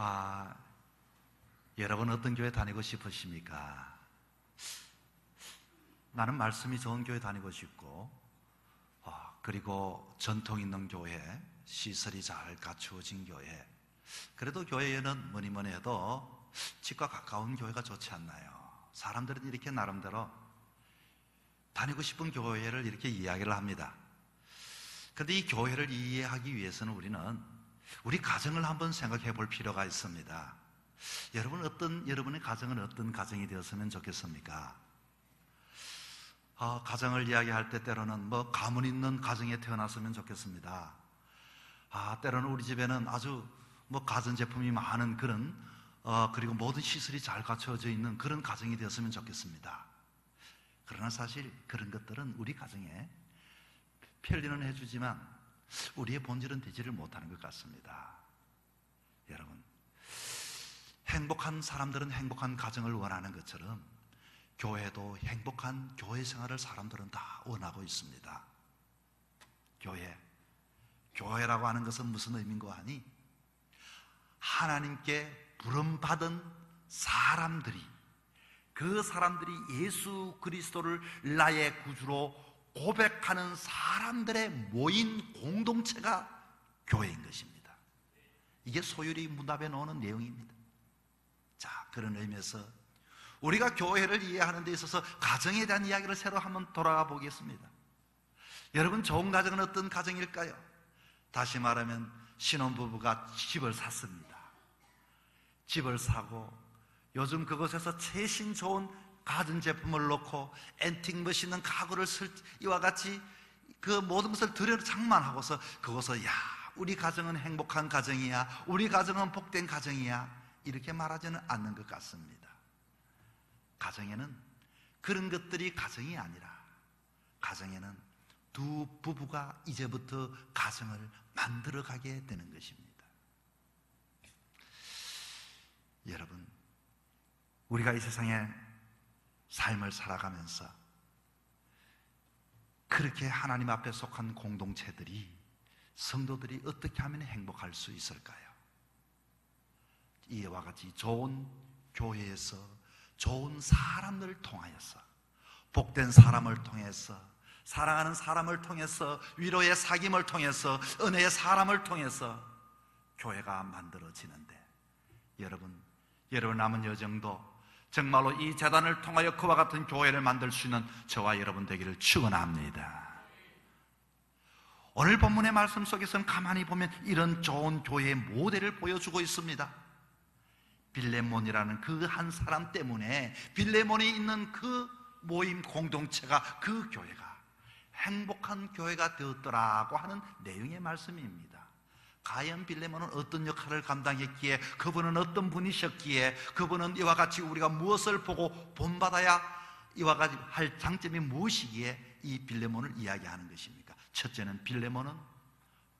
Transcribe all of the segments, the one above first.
아, 여러분 어떤 교회 다니고 싶으십니까? 나는 말씀이 좋은 교회 다니고 싶고, 그리고 전통 있는 교회, 시설이 잘 갖추어진 교회. 그래도 교회에는 뭐니 뭐니 해도 집과 가까운 교회가 좋지 않나요? 사람들은 이렇게 나름대로 다니고 싶은 교회를 이렇게 이야기를 합니다. 그런데 이 교회를 이해하기 위해서는 우리는 우리 가정을 한번 생각해 볼 필요가 있습니다. 여러분의 가정은 어떤 가정이 되었으면 좋겠습니까? 가정을 이야기할 때 때로는 가문 있는 가정에 태어났으면 좋겠습니다. 때로는 우리 집에는 아주 가전제품이 많은 그런 그리고 모든 시설이 잘 갖춰져 있는 그런 가정이 되었으면 좋겠습니다. 그러나 사실 그런 것들은 우리 가정에 편리는 해주지만 우리의 본질은 되지를 못하는 것 같습니다. 여러분, 행복한 사람들은 행복한 가정을 원하는 것처럼 교회도 행복한 교회 생활을 사람들은 다 원하고 있습니다. 교회라고 하는 것은 무슨 의미인가 하니, 하나님께 부름받은 사람들이, 그 사람들이 예수 그리스도를 나의 구주로 고백하는 사람들의 모인 공동체가 교회인 것입니다. 이게 소율이 문답에 나오는 내용입니다. 자, 그런 의미에서 우리가 교회를 이해하는 데 있어서 가정에 대한 이야기를 새로 한번 돌아가 보겠습니다. 여러분, 좋은 가정은 어떤 가정일까요? 다시 말하면 신혼부부가 집을 샀습니다. 집을 사고 요즘 그곳에서 최신 좋은 가전제품을 놓고 앤틱 멋있는 가구를 이와 같이 그 모든 것을 들여 장만하고서 그곳에서 우리 가정은 행복한 가정이야, 우리 가정은 복된 가정이야, 이렇게 말하지는 않는 것 같습니다. 가정에는 그런 것들이 가정이 아니라, 가정에는 두 부부가 이제부터 가정을 만들어가게 되는 것입니다. 여러분, 우리가 이 세상에 삶을 살아가면서 그렇게 하나님 앞에 속한 공동체들이, 성도들이 어떻게 하면 행복할 수 있을까요? 이와 같이 좋은 교회에서, 좋은 사람들을 통하여서, 복된 사람을 통해서, 사랑하는 사람을 통해서, 위로의 사귐을 통해서, 은혜의 사람을 통해서 교회가 만들어지는데, 여러분 남은 여정도 정말로 이 재단을 통하여 그와 같은 교회를 만들 수 있는 저와 여러분 되기를 축원합니다. 오늘 본문의 말씀 속에서는 가만히 보면 이런 좋은 교회의 모델을 보여주고 있습니다. 빌레몬이라는 그 한 사람 때문에, 빌레몬이 있는 그 모임 공동체가, 그 교회가 행복한 교회가 되었더라고 하는 내용의 말씀입니다. 과연 빌레몬은 어떤 역할을 감당했기에, 그분은 어떤 분이셨기에, 그분은 이와 같이 우리가 무엇을 보고 본받아야 이와 같이 할 장점이 무엇이기에 이 빌레몬을 이야기하는 것입니까? 첫째는 빌레몬은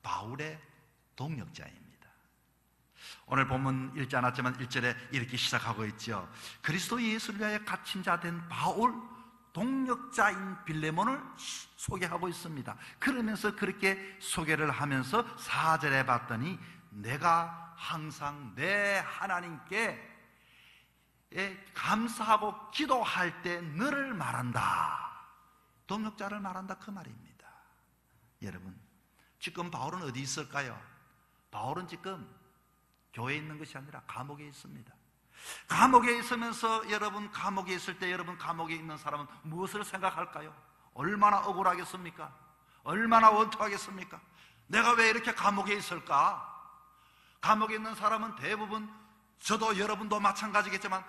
바울의 동역자입니다. 오늘 본문 읽지 않았지만 1절에 이렇게 시작하고 있죠. 그리스도 예수를 위하여 갇힌 자 된 바울, 동역자인 빌레몬을 소개하고 있습니다. 그러면서 그렇게 소개를 하면서 4절에 봤더니, 내가 항상 내 하나님께 감사하고 기도할 때 너를 말한다. 동역자를 말한다, 그 말입니다. 여러분, 지금 바울은 어디 있을까요? 바울은 지금 교회에 있는 것이 아니라 감옥에 있습니다. 감옥에 있으면서, 여러분 감옥에 있을 때, 여러분 감옥에 있는 사람은 무엇을 생각할까요? 얼마나 억울하겠습니까? 얼마나 원통하겠습니까? 내가 왜 이렇게 감옥에 있을까? 감옥에 있는 사람은 대부분, 저도 여러분도 마찬가지겠지만,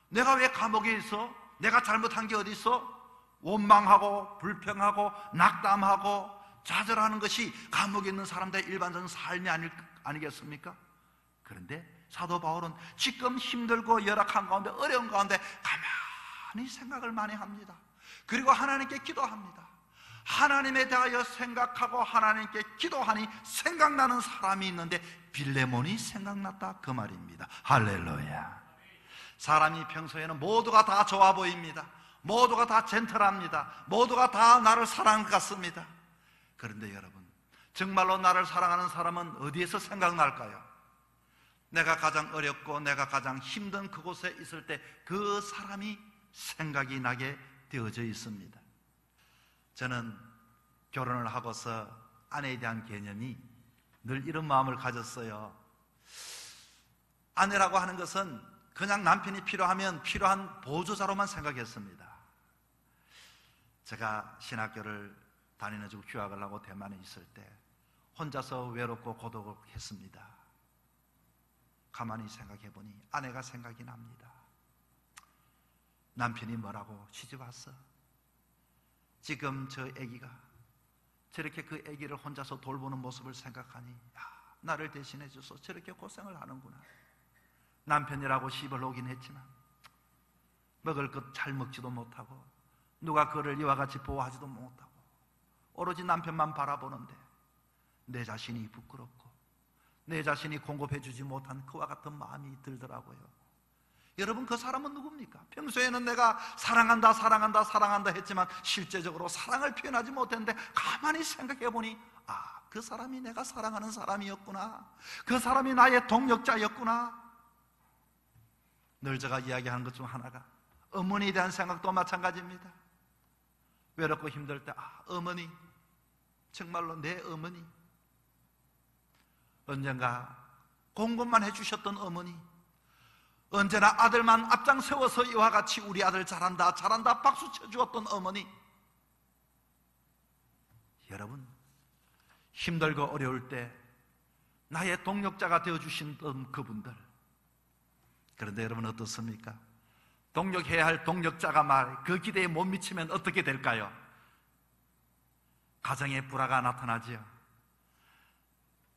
내가 왜 감옥에 있어? 내가 잘못한 게 어디 있어? 원망하고 불평하고 낙담하고 좌절하는 것이 감옥에 있는 사람들의 일반적인 삶이 아니겠습니까? 그런데 사도 바울은 지금 힘들고 열악한 가운데, 어려운 가운데 가만히 생각을 많이 합니다. 그리고 하나님께 기도합니다. 하나님에 대하여 생각하고 하나님께 기도하니 생각나는 사람이 있는데 빌레몬이 생각났다, 그 말입니다. 할렐루야. 사람이 평소에는 모두가 다 좋아 보입니다. 모두가 다 젠틀합니다. 모두가 다 나를 사랑할 것 같습니다. 그런데 여러분, 정말로 나를 사랑하는 사람은 어디에서 생각날까요? 내가 가장 어렵고 내가 가장 힘든 그곳에 있을 때 그 사람이 생각이 나게 되어져 있습니다. 저는 결혼을 하고서 아내에 대한 개념이 늘 이런 마음을 가졌어요. 아내라고 하는 것은 그냥 남편이 필요하면 필요한 보조자로만 생각했습니다. 제가 신학교를 다니는 중 휴학을 하고 대만에 있을 때 혼자서 외롭고 고독했습니다. 가만히 생각해 보니 아내가 생각이 납니다. 남편이 뭐라고 시집 왔어? 지금 저 아기가 저렇게 그 아기를 혼자서 돌보는 모습을 생각하니 나를 대신해 줘서 저렇게 고생을 하는구나. 남편이라고 씹을 오긴 했지만 먹을 것 잘 먹지도 못하고 누가 그를 이와 같이 보호하지도 못하고 오로지 남편만 바라보는데 내 자신이 부끄럽고 내 자신이 공급해 주지 못한 그와 같은 마음이 들더라고요. 여러분, 그 사람은 누굽니까? 평소에는 내가 사랑한다 사랑한다 사랑한다 했지만 실제적으로 사랑을 표현하지 못했는데 가만히 생각해 보니 그 사람이 내가 사랑하는 사람이었구나. 그 사람이 나의 동력자였구나. 늘 제가 이야기하는 것 중 하나가 어머니에 대한 생각도 마찬가지입니다. 외롭고 힘들 때 어머니, 정말로 내 어머니, 언젠가 공급만 해주셨던 어머니, 언제나 아들만 앞장 세워서 이와 같이 우리 아들 잘한다 잘한다 박수 쳐주었던 어머니. 여러분, 힘들고 어려울 때 나의 동력자가 되어주신 그분들, 그런데 여러분 어떻습니까? 동력해야 할 동력자가 그 기대에 못 미치면 어떻게 될까요? 가정의 불화가 나타나지요.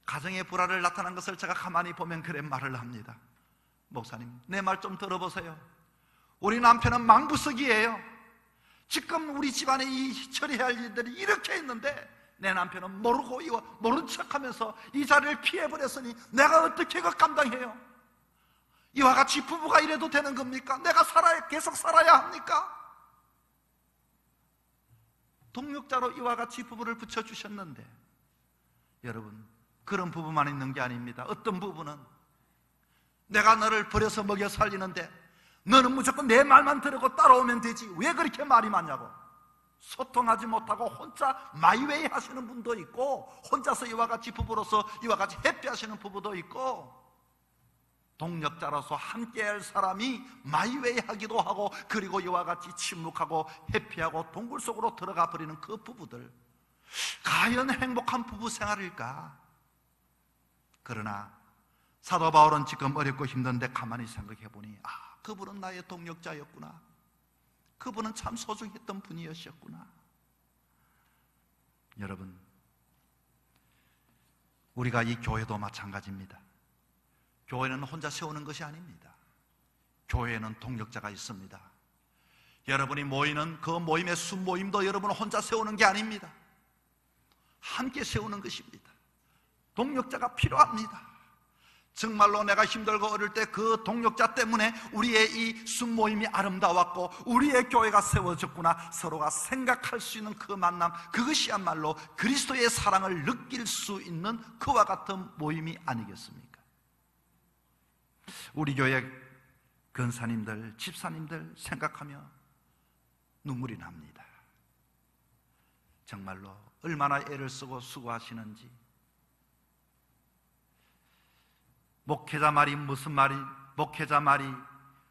가정의 불화를 나타난 것을 제가 가만히 보면 그런 말을 합니다. 목사님, 내 말 좀 들어보세요. 우리 남편은 망부석이에요. 지금 우리 집안에 이 처리해야 할 일들이 이렇게 있는데 내 남편은 모르고 모른 척하면서 이 자리를 피해버렸으니 내가 어떻게 그 감당해요? 이와 같이 부부가 이래도 되는 겁니까? 내가 계속 살아야 합니까? 동력자로 이와 같이 부부를 붙여주셨는데, 여러분, 그런 부부만 있는 게 아닙니다. 어떤 부부는 내가 너를 버려서 먹여 살리는데 너는 무조건 내 말만 들으고 따라오면 되지 왜 그렇게 말이 많냐고 소통하지 못하고 혼자 마이웨이 하시는 분도 있고, 혼자서 이와 같이 부부로서 이와 같이 해피하시는 부부도 있고, 동력자로서 함께할 사람이 마이웨이 하기도 하고, 그리고 이와 같이 침묵하고 해피하고 동굴 속으로 들어가 버리는 그 부부들, 과연 행복한 부부 생활일까? 그러나 사도 바울은 지금 어렵고 힘든데 가만히 생각해 보니 그분은 나의 동력자였구나. 그분은 참 소중했던 분이었구나. 여러분, 우리가 이 교회도 마찬가지입니다. 교회는 혼자 세우는 것이 아닙니다. 교회에는 동력자가 있습니다. 여러분이 모이는 그 모임의 순모임도 여러분 혼자 세우는 게 아닙니다. 함께 세우는 것입니다. 동력자가 필요합니다. 정말로 내가 힘들고 어릴 때 그 동력자 때문에 우리의 이 순모임이 아름다웠고 우리의 교회가 세워졌구나, 서로가 생각할 수 있는 그 만남, 그것이야말로 그리스도의 사랑을 느낄 수 있는 그와 같은 모임이 아니겠습니까? 우리 교회 근사님들, 집사님들 생각하며 눈물이 납니다. 정말로 얼마나 애를 쓰고 수고하시는지. 목회자 말이 무슨 말이, 목회자 말이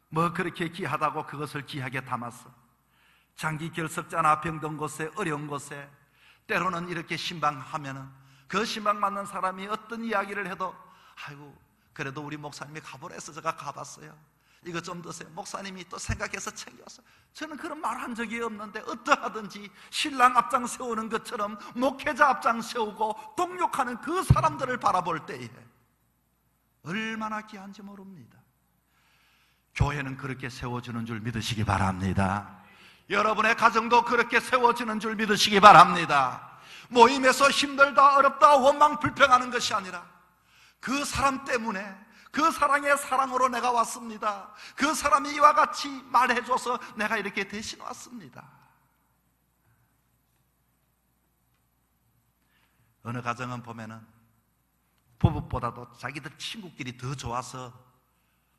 뭐 그렇게 귀하다고 그것을 귀하게 담았어. 장기 결석자나 병든 곳에, 어려운 곳에 때로는 이렇게 신방하면은 그 신방 맞는 사람이 어떤 이야기를 해도 아이고 그래도 우리 목사님이 가보라 해서 제가 가봤어요. 이거 좀 드세요. 목사님이 또 생각해서 챙겨왔어요. 저는 그런 말 한 적이 없는데 어떠하든지 신랑 앞장 세우는 것처럼 목회자 앞장 세우고 동력하는 그 사람들을 바라볼 때에 얼마나 귀한지 모릅니다. 교회는 그렇게 세워주는 줄 믿으시기 바랍니다. 여러분의 가정도 그렇게 세워지는 줄 믿으시기 바랍니다. 모임에서 힘들다 어렵다 원망 불평하는 것이 아니라 그 사람 때문에, 그 사랑의 사랑으로 내가 왔습니다. 그 사람이 이와 같이 말해줘서 내가 이렇게 대신 왔습니다. 어느 가정은 보면은 부부보다도 자기들 친구끼리 더 좋아서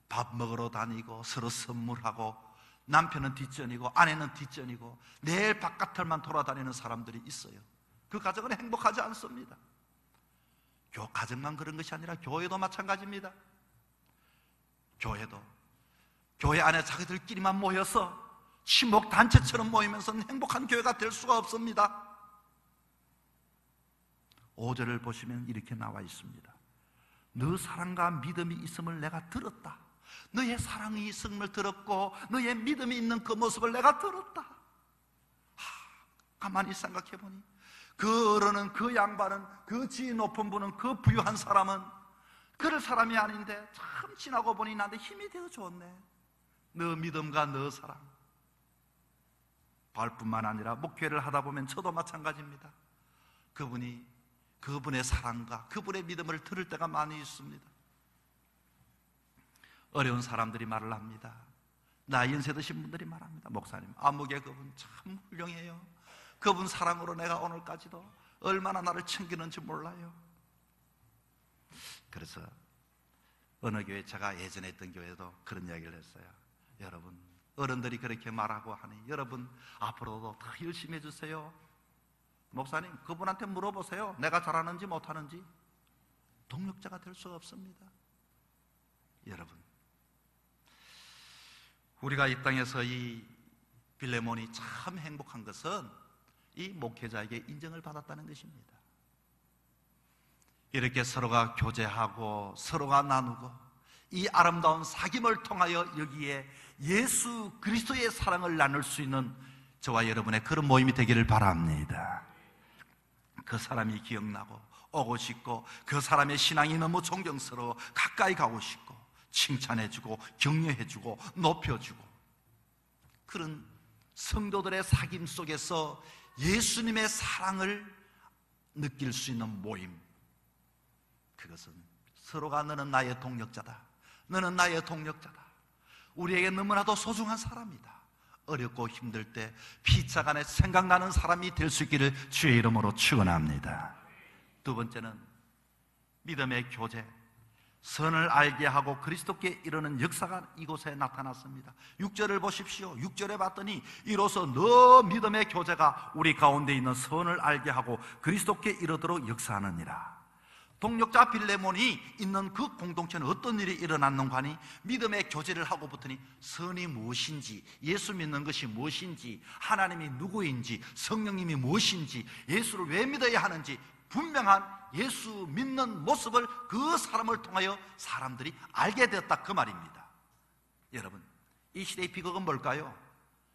밥 먹으러 다니고 서로 선물하고 남편은 뒷전이고 아내는 뒷전이고 매일 바깥을만 돌아다니는 사람들이 있어요. 그 가정은 행복하지 않습니다. 가정만 그런 것이 아니라 교회도 마찬가지입니다. 교회도 교회 안에 자기들끼리만 모여서 친목 단체처럼 모이면서는 행복한 교회가 될 수가 없습니다. 5절을 보시면 이렇게 나와 있습니다. 너 사랑과 믿음이 있음을 내가 들었다. 너의 사랑이 있음을 들었고 너의 믿음이 있는 그 모습을 내가 들었다. 가만히 생각해 보니 그 어른은, 그 양반은, 그 지위 높은 분은, 그 부유한 사람은 그럴 사람이 아닌데 참 지나고 보니 나한테 힘이 되어 줬네. 너 믿음과 너 사랑. 바울뿐만 아니라 목회를 하다 보면 저도 마찬가지입니다. 그분의 사랑과 그분의 믿음을 들을 때가 많이 있습니다. 어려운 사람들이 말을 합니다. 나이 연세 드신 분들이 말합니다. 목사님, 암흑의 그분 참 훌륭해요. 그분 사랑으로 내가 오늘까지도 얼마나 나를 챙기는지 몰라요. 그래서 어느 교회, 제가 예전에 있던 교회도 그런 이야기를 했어요. 여러분, 어른들이 그렇게 말하고 하니 여러분 앞으로도 더 열심히 해주세요. 목사님, 그분한테 물어보세요. 내가 잘하는지 못하는지. 동력자가 될 수가 없습니다. 여러분, 우리가 이 땅에서 이 빌레몬이 참 행복한 것은 이 목회자에게 인정을 받았다는 것입니다. 이렇게 서로가 교제하고 서로가 나누고 이 아름다운 사귐을 통하여 여기에 예수 그리스도의 사랑을 나눌 수 있는 저와 여러분의 그런 모임이 되기를 바랍니다. 그 사람이 기억나고 오고 싶고 그 사람의 신앙이 너무 존경스러워 가까이 가고 싶고 칭찬해주고 격려해주고 높여주고, 그런 성도들의 사귐 속에서 예수님의 사랑을 느낄 수 있는 모임, 그것은 서로가 너는 나의 동력자다, 너는 나의 동력자다, 우리에게 너무나도 소중한 사람이다, 어렵고 힘들 때 피차간에 생각나는 사람이 될 수 있기를 주의 이름으로 축원합니다. 두 번째는 믿음의 교제, 선을 알게 하고 그리스도께 이르는 역사가 이곳에 나타났습니다. 6절을 보십시오. 6절에 봤더니 이로써 너 믿음의 교제가 우리 가운데 있는 선을 알게 하고 그리스도께 이르도록 역사하느니라. 동력자 빌레몬이 있는 그 공동체는 어떤 일이 일어났는가 하니 믿음의 교제를 하고 붙으니 선이 무엇인지, 예수 믿는 것이 무엇인지, 하나님이 누구인지, 성령님이 무엇인지, 예수를 왜 믿어야 하는지 분명한 예수 믿는 모습을 그 사람을 통하여 사람들이 알게 되었다, 그 말입니다. 여러분, 이 시대의 비극은 뭘까요?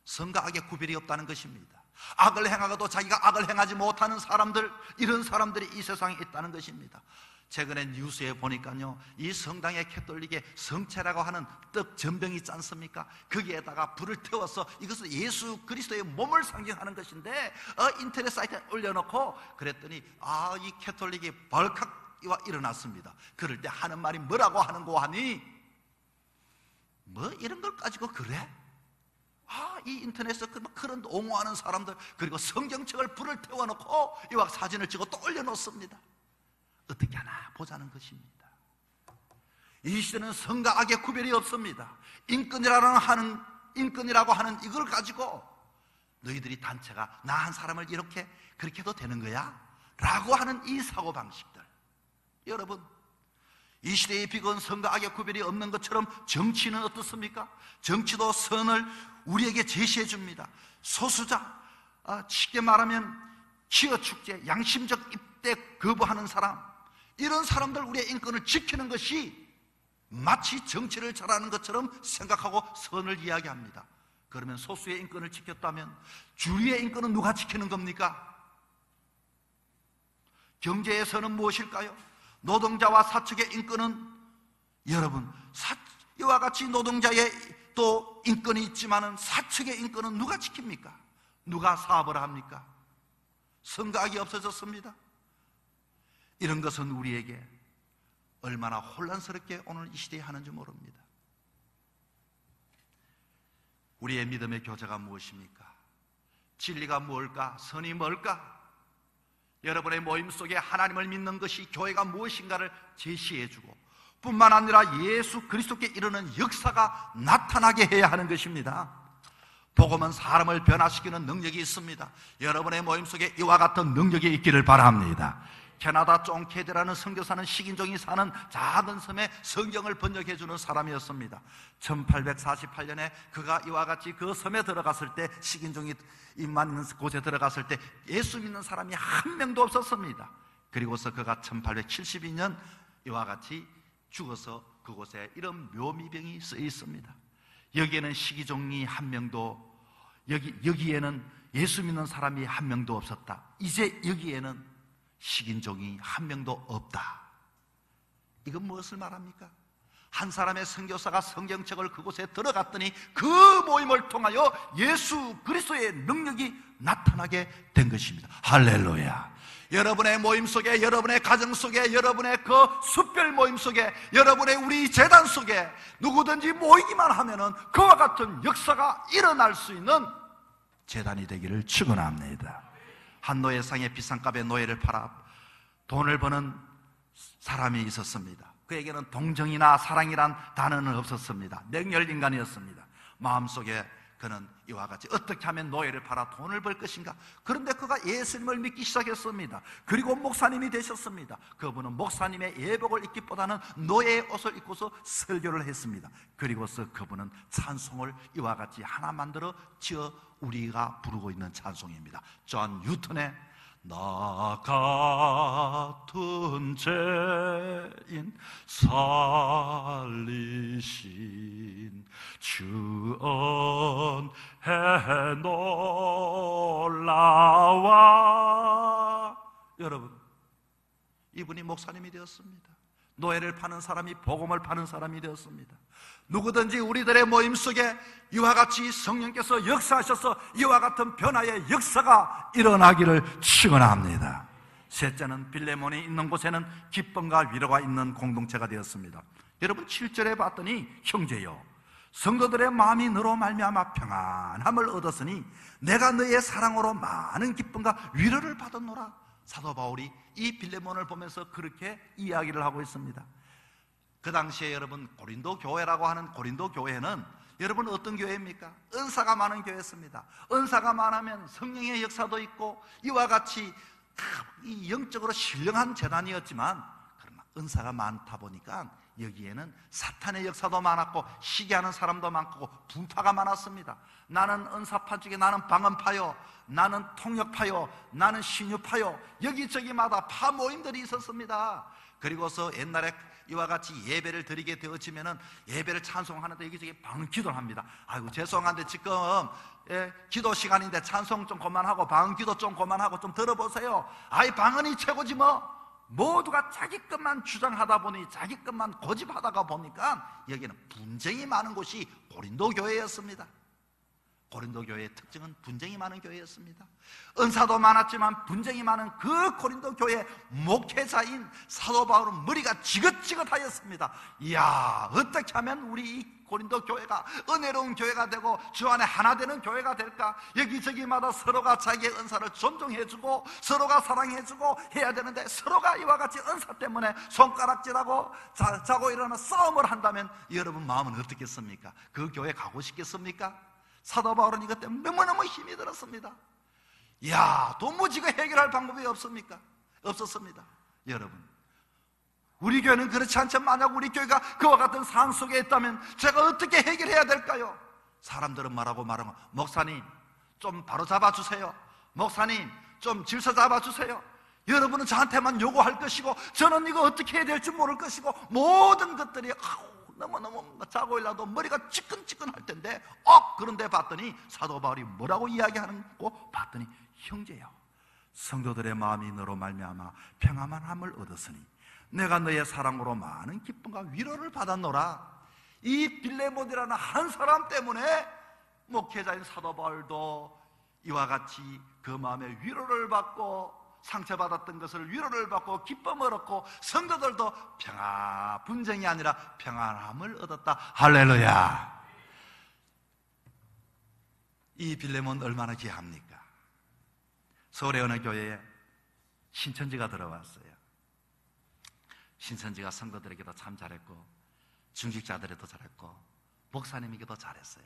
선과 악의 구별이 없다는 것입니다. 악을 행하고도 자기가 악을 행하지 못하는 사람들, 이런 사람들이 이 세상에 있다는 것입니다. 최근에 뉴스에 보니까요, 이 성당의 캐톨릭의 성체라고 하는 떡 전병이 있지 않습니까? 거기에다가 불을 태워서 이것은 예수 그리스도의 몸을 상징하는 것인데 인터넷 사이트에 올려놓고 그랬더니 이 캐톨릭이 벌컥 일어났습니다. 그럴 때 하는 말이 뭐라고 하는고 하니, 뭐 이런 걸 가지고 그래? 이 인터넷에서 그런 옹호하는 사람들, 그리고 성경책을 불을 태워놓고 이와 사진을 찍어 또 올려놓습니다. 어떻게 하나 보자는 것입니다. 이 시대는 선과 악의 구별이 없습니다. 인권이라고 하는 이걸 가지고 너희들이 단체가 나 한 사람을 이렇게 그렇게 해도 되는 거야? 라고 하는 이 사고방식들, 여러분, 이 시대의 비극은 선과 악의 구별이 없는 것처럼 정치는 어떻습니까? 정치도 선을 우리에게 제시해 줍니다. 소수자, 쉽게 말하면 기어축제, 양심적 입대 거부하는 사람, 이런 사람들 우리의 인권을 지키는 것이 마치 정치를 잘하는 것처럼 생각하고 선을 이야기합니다. 그러면 소수의 인권을 지켰다면 주류의 인권은 누가 지키는 겁니까? 경제에서는 무엇일까요? 노동자와 사측의 인권은, 여러분, 이와 같이 노동자의 또 인권이 있지만은 사측의 인권은 누가 지킵니까? 누가 사업을 합니까? 선과 악이 없어졌습니다. 이런 것은 우리에게 얼마나 혼란스럽게 오늘 이 시대에 하는지 모릅니다. 우리의 믿음의 교제가 무엇입니까? 진리가 뭘까? 선이 뭘까? 여러분의 모임 속에 하나님을 믿는 것이 교회가 무엇인가를 제시해주고, 뿐만 아니라 예수 그리스도께 이르는 역사가 나타나게 해야 하는 것입니다. 복음은 사람을 변화시키는 능력이 있습니다. 여러분의 모임 속에 이와 같은 능력이 있기를 바랍니다. 캐나다 쫑케드라는 선교사는 식인종이 사는 작은 섬에 성경을 번역해주는 사람이었습니다. 1848년에 그가 이와 같이 그 섬에 들어갔을 때, 식인종이 입만 있는 곳에 들어갔을 때 예수 믿는 사람이 한 명도 없었습니다. 그리고서 그가 1872년 이와 같이 죽어서 그곳에 이런 묘미병이 쓰여 있습니다. 여기에는 식인종이 한 명도, 여기에는 예수 믿는 사람이 한 명도 없었다. 이제 여기에는 식인종이 한 명도 없다. 이건 무엇을 말합니까? 한 사람의 선교사가 성경책을 그곳에 들어갔더니 그 모임을 통하여 예수 그리스도의 능력이 나타나게 된 것입니다. 할렐루야. 여러분의 모임 속에, 여러분의 가정 속에, 여러분의 그 숫별 모임 속에, 여러분의 우리 재단 속에 누구든지 모이기만 하면은 그와 같은 역사가 일어날 수 있는 재단이 되기를 축원합니다. 한 노예상에 비싼 값에 노예를 팔아 돈을 버는 사람이 있었습니다. 그에게는 동정이나 사랑이란 단어는 없었습니다. 냉혈 인간이었습니다. 마음속에 그는 이와 같이 어떻게 하면 노예를 팔아 돈을 벌 것인가. 그런데 그가 예수님을 믿기 시작했습니다. 그리고 목사님이 되셨습니다. 그분은 목사님의 예복을 입기보다는 노예의 옷을 입고서 설교를 했습니다. 그리고서 그분은 찬송을 이와 같이 하나 만들어 지어 우리가 부르고 있는 찬송입니다. 존 뉴턴의 나 같은 죄인 살리신 주 은혜 놀라와. 여러분, 이분이 목사님이 되었습니다. 노예를 파는 사람이 복음을 파는 사람이 되었습니다. 누구든지 우리들의 모임 속에 이와 같이 성령께서 역사하셔서 이와 같은 변화의 역사가 일어나기를 축원합니다. 셋째는 빌레몬이 있는 곳에는 기쁨과 위로가 있는 공동체가 되었습니다. 여러분, 7절에 봤더니 형제여 성도들의 마음이 너로 말미암아 평안함을 얻었으니 내가 너의 사랑으로 많은 기쁨과 위로를 받았노라. 사도 바울이 이 빌레몬을 보면서 그렇게 이야기를 하고 있습니다. 그 당시에 여러분, 고린도 교회라고 하는 고린도 교회는 여러분 어떤 교회입니까? 은사가 많은 교회였습니다. 은사가 많으면 성령의 역사도 있고 이와 같이 이 영적으로 신령한 재단이었지만, 그러나 은사가 많다 보니까 여기에는 사탄의 역사도 많았고 시기하는 사람도 많고 분파가 많았습니다. 나는 은사파 중에 나는 방언파요, 나는 통역파요, 나는 신유파요, 여기저기마다 파 모임들이 있었습니다. 그리고서 옛날에 이와 같이 예배를 드리게 되어지면은 예배를 찬송하는데 여기저기 방언 기도를 합니다. 아이고 죄송한데 지금 기도 시간인데 찬송 좀 그만하고 방언 기도 좀 그만하고 좀 들어보세요. 아이 방언이 최고지 뭐. 모두가 자기 것만 주장하다 보니 자기 것만 고집하다가 보니까 여기는 분쟁이 많은 곳이 고린도 교회였습니다. 고린도 교회의 특징은 분쟁이 많은 교회였습니다. 은사도 많았지만 분쟁이 많은 그 고린도 교회 목회자인 사도 바울은 머리가 지긋지긋하였습니다. 이야, 어떻게 하면 우리 이 고린도 교회가 은혜로운 교회가 되고 주 안에 하나 되는 교회가 될까? 여기저기마다 서로가 자기의 은사를 존중해주고 서로가 사랑해주고 해야 되는데, 서로가 이와 같이 은사 때문에 손가락질하고 자고 일어나 싸움을 한다면 여러분 마음은 어떻겠습니까? 그 교회 가고 싶겠습니까? 사도 바울은 이것 때문에 너무너무 힘이 들었습니다. 이야, 도무지 해결할 방법이 없었습니다. 여러분, 우리 교회는 그렇지 않죠. 만약 우리 교회가 그와 같은 상황 속에 있다면 제가 어떻게 해결해야 될까요? 사람들은 말하고 목사님 좀 바로 잡아주세요. 목사님 좀 질서 잡아주세요. 여러분은 저한테만 요구할 것이고 저는 이거 어떻게 해야 될지 모를 것이고, 모든 것들이 너무너무 자고 일어나도 머리가 찌끈찌끈할 텐데, 그런데 봤더니 사도 바울이 뭐라고 이야기하는 거 봤더니 형제여 성도들의 마음이 너로 말미암아 평안함을 얻었으니 내가 너의 사랑으로 많은 기쁨과 위로를 받았노라. 이 빌레몬이라는 한 사람 때문에 목회자인 사도 바울도 이와 같이 그 마음에 위로를 받고 상처받았던 것을 위로를 받고 기쁨을 얻고 성도들도 분쟁이 아니라 평안함을 얻었다. 할렐루야. 이 빌레몬 얼마나 귀합니까? 서울의 어느 교회에 신천지가 들어왔어요. 신천지가 성도들에게도 참 잘했고 중직자들에도 잘했고 목사님에게도 잘했어요.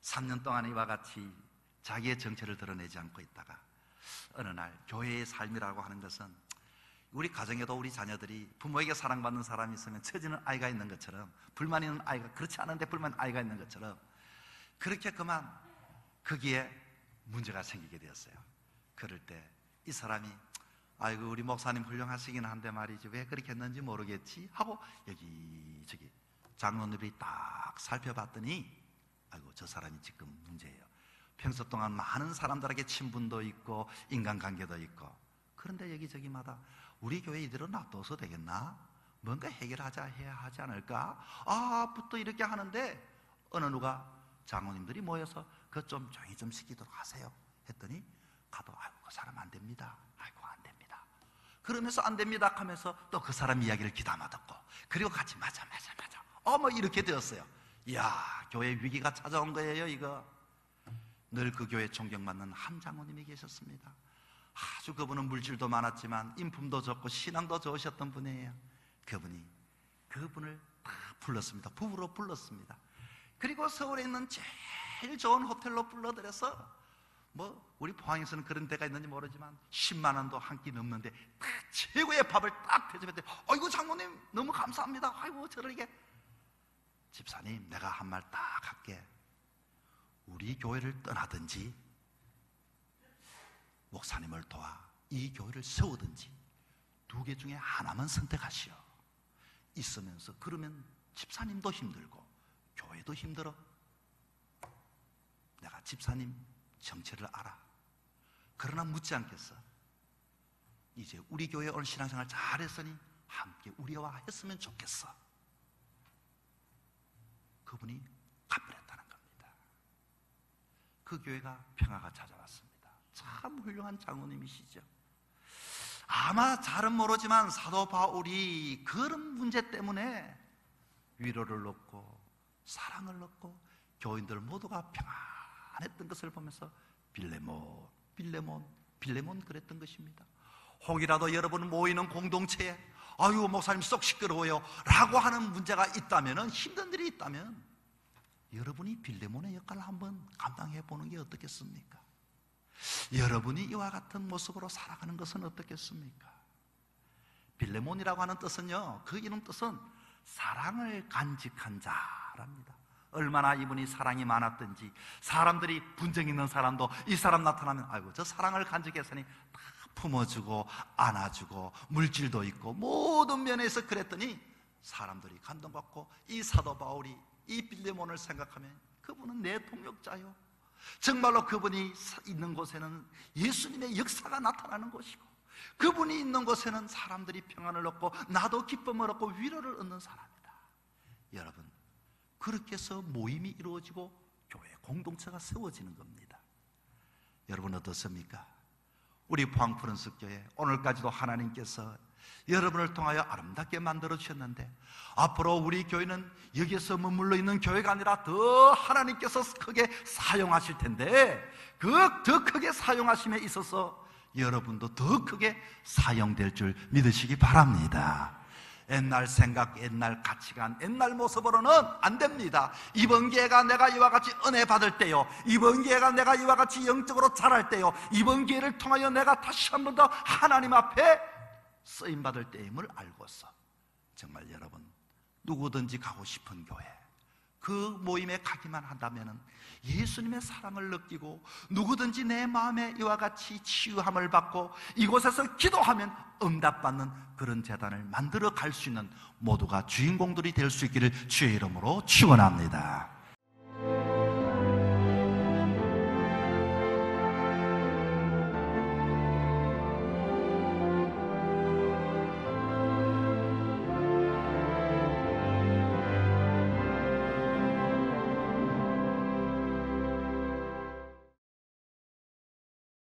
3년 동안 이와 같이 자기의 정체를 드러내지 않고 있다가 어느 날 교회의 삶이라고 하는 것은 우리 가정에도 우리 자녀들이 부모에게 사랑받는 사람이 있으면 처지는 아이가 있는 것처럼, 불만 있는 아이가, 그렇지 않은데 불만 아이가 있는 것처럼, 그렇게 그만 거기에 문제가 생기게 되었어요. 그럴 때 이 사람이 아이고 우리 목사님 훌륭하시긴 한데 말이지 왜 그렇게 했는지 모르겠지 하고 여기저기 장로님들이 딱 살펴봤더니 아이고 저 사람이 지금 문제예요. 평소 동안 많은 사람들에게 친분도 있고 인간관계도 있고, 그런데 여기저기마다 우리 교회 이대로 놔둬서 되겠나? 뭔가 해결하자 해야 하지 않을까? 부터 이렇게 하는데 어느 누가 장로님들이 모여서 그것 좀 조용히 좀 시키도록 하세요 했더니 가도 아이고 그 사람 안 됩니다. 아이고 안 됩니다. 그러면서 안 됩니다 하면서 또 그 사람 이야기를 귀담아 듣고, 그리고 같이 맞아 뭐 이렇게 되었어요. 이야, 교회 위기가 찾아온 거예요. 이거 늘 그 교회 존경받는 한 장로님이 계셨습니다. 아주 그분은 물질도 많았지만 인품도 좋고 신앙도 좋으셨던 분이에요. 그분을 다 불렀습니다. 부부로 불렀습니다. 그리고 서울에 있는 제일 좋은 호텔로 불러들여서 뭐 우리 포항에서는 그런 데가 있는지 모르지만 10만 원도 한 끼 넘는데 최고의 밥을 딱 대접했더니 아이고 장모님 너무 감사합니다. 아이고 저를 이게 집사님 내가 한 말 딱 할게. 우리 교회를 떠나든지 목사님을 도와 이 교회를 세우든지 두 개 중에 하나만 선택하시오. 있으면서 그러면 집사님도 힘들고 교회도 힘들어. 내가 집사님 정체를 알아. 그러나 묻지 않겠어. 이제 우리 교회 오늘 신앙생활 잘했으니 함께 우리와 했으면 좋겠어. 그분이 갚으랬다는 겁니다. 그 교회가 평화가 찾아왔습니다. 참 훌륭한 장로님이시죠. 아마 잘은 모르지만 사도 바울이 그런 문제 때문에 위로를 얻고 사랑을 얻고 교인들 모두가 평안했던 것을 보면서 빌레몬 그랬던 것입니다. 혹이라도 여러분 모이는 공동체에 아유 목사님 쏙 시끄러워요 라고 하는 문제가 있다면, 힘든 일이 있다면 여러분이 빌레몬의 역할을 한번 감당해 보는 게 어떻겠습니까? 여러분이 이와 같은 모습으로 살아가는 것은 어떻겠습니까? 빌레몬이라고 하는 뜻은요, 그 이름 뜻은 사랑을 간직한 자랍니다. 얼마나 이분이 사랑이 많았든지 사람들이 분쟁 있는 사람도 이 사람 나타나면 아이고 저 사랑을 간직했으니 다 품어주고 안아주고 물질도 있고 모든 면에서 그랬더니 사람들이 감동받고 이 사도 바울이 이 빌레몬을 생각하면 그분은 내 동역자요, 정말로 그분이 있는 곳에는 예수님의 역사가 나타나는 곳이고 그분이 있는 곳에는 사람들이 평안을 얻고 나도 기쁨을 얻고 위로를 얻는 사람이다. 여러분, 그렇게 해서 모임이 이루어지고 교회 공동체가 세워지는 겁니다. 여러분 어떻습니까? 우리 포항프런스교회 오늘까지도 하나님께서 여러분을 통하여 아름답게 만들어 주셨는데 앞으로 우리 교회는 여기에서 머물러 있는 교회가 아니라 더 하나님께서 크게 사용하실 텐데 그 더 크게 사용하심에 있어서 여러분도 더 크게 사용될 줄 믿으시기 바랍니다. 옛날 생각, 옛날 가치관, 옛날 모습으로는 안 됩니다. 이번 기회가 내가 이와 같이 은혜 받을 때요, 이번 기회가 내가 이와 같이 영적으로 자랄 때요, 이번 기회를 통하여 내가 다시 한 번 더 하나님 앞에 쓰임받을 때임을 알고서 정말 여러분 누구든지 가고 싶은 교회, 그 모임에 가기만 한다면 예수님의 사랑을 느끼고 누구든지 내 마음에 이와 같이 치유함을 받고 이곳에서 기도하면 응답받는 그런 재단을 만들어 갈 수 있는 모두가 주인공들이 될 수 있기를 주의 이름으로 축원합니다.